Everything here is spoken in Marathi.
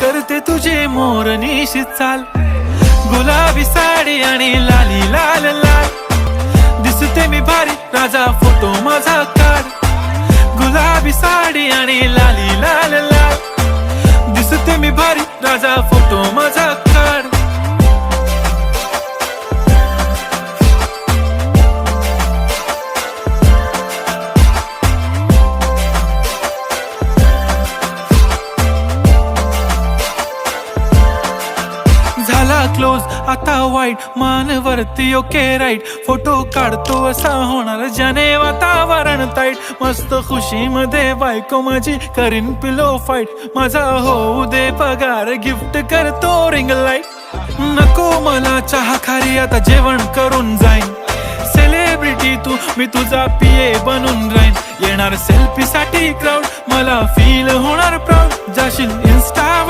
करते तुझे मोरनीशी चाल, गुलाबी साडी आणि लाली लाल लाल, दिसते मी भारी राजा फोटो माझा काढ, गुलाबी साडी आणि लाली लाल लाल, दिसते मी भारी राजा फोटो माझा काढ. झाला क्लोज आता वाईट, मान वरती ओके राईट, फोटो काढतो असा होणार ज्याने वातावरण ताईट, मस्त खुशी मध्ये बायको माझी करीन पिलो फाईट, माझा होऊ दे पगार गिफ्ट करतो रिंग लाईट, नको मला चहा खारी आता जेवण करून जाईन, सेलिब्रिटी तू मी तुझा पिये बनून राहीन, येणार सेल्फी साठी क्राऊड मला फील होणार प्राऊड, जाशील इन्स्टावर